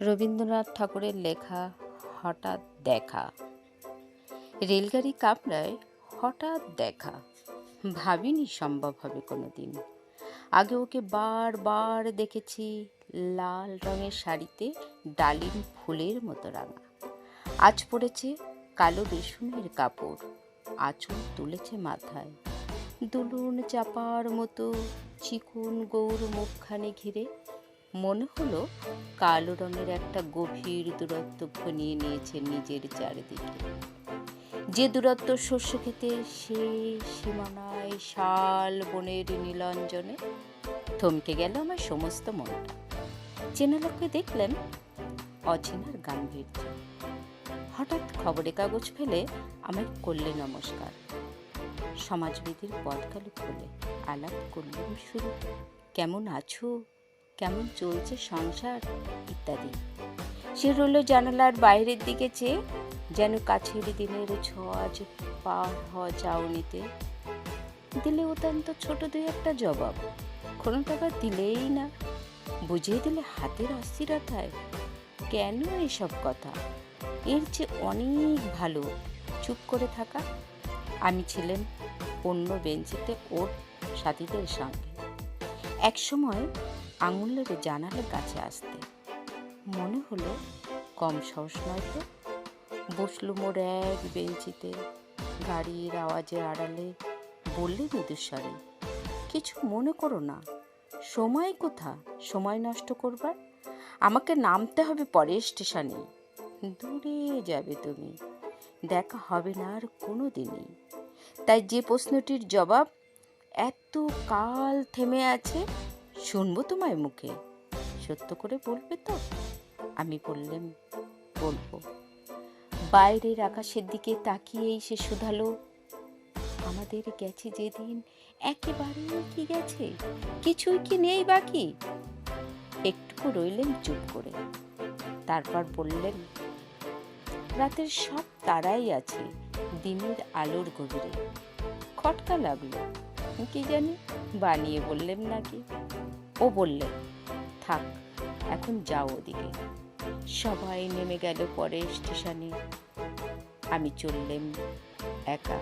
রবীন্দ্রনাথ ঠাকুরের লেখা হঠাৎ দেখা। রেলগাড়ি কামরায় হঠাৎ দেখা, ভাবিনি সম্ভব হবে কোনোদিন। আগে ওকে বারবার দেখেছি, লাল রঙের শাড়িতে ডালিম ফুলের মতো রাঙা। আজ পড়েছে কালো রেশমের কাপড়, আঁচল তুলেছে মাথায়, দুলুন চাপার মতো চিকন গৌর মুখখানে ঘিরে। মনে হলো কালো রঙের একটা গভীর দূরত্ব ঘনিয়ে নিয়েছে নিজের চারিদিকে। যে দূরত্ব শস্য ক্ষেতের শেষ সীমানায় শাল বনের নীলাঞ্জনে। থমকে গেল আমার সমস্ত মনটা। চেনা লোককে দেখলেন, অচেনার গাম্ভীর্য। হঠাৎ খবরের কাগজ ফেলে আমায় করলে নমস্কার। সমাজবিধির পথকালো খুলে আলাপ করলেন শুরু। কেমন আছো, কেমন চলছে সংসার ইত্যাদি। সে রইল জানালার বাইরের দিকে চেয়ে, যেন কাছের দিনের ছোঁয়াচ পার হওয়া চাউনিতে। দিলে অত্যন্ত ছোট দুই একটা জবাব, কোনো টাকা দিলেই না। বুঝিয়ে দিলে হাতের অস্থিরতায়। কেন এসব কথা? এর চেয়ে অনেক ভালো চুপ করে থাকা। আমি ছিলেন অন্য বেঞ্চিতে ওর সাথীদের সঙ্গে। এক সময় আঙুলের জানালার কাছে আসতে মনে হলো কম সাহস নয় তো। বসলুম ওর এক বেঞ্চিতে, গাড়ির আওয়াজের আড়ালে। বললে মৃদুস্বরে, কিছু মনে করো না। সময় কোথা সময় নষ্ট করবার? আমাকে নামতে হবে পরের স্টেশনে। দূরে যাবে তুমি, দেখা হবে না আর কোনো দিনই। তাই যে প্রশ্নটির জবাব এত কাল থেমে আছে, শুনবো তোমায় মুখে। সত্য করে বলবে তো? আমি বললাম, বলবো। বাইরের আকাশের দিকে তাকিয়েই সে শুধালো, আমাদের গেছে যেদিন একেবারেই কি গেছে? কিছুই কি নেই বাকি? একটুকু রইলেন চুপ করে, তারপর বললেন, রাতের সব তারাই আছে দিনের আলোর গভীরে। খটকা লাগলো, কি জানি বানিয়ে বললেন নাকি। ও বললে, থাক এখন যাও ওদিকে। সবাই নেমে গেল পরের স্টেশনে। আমি চললাম একা।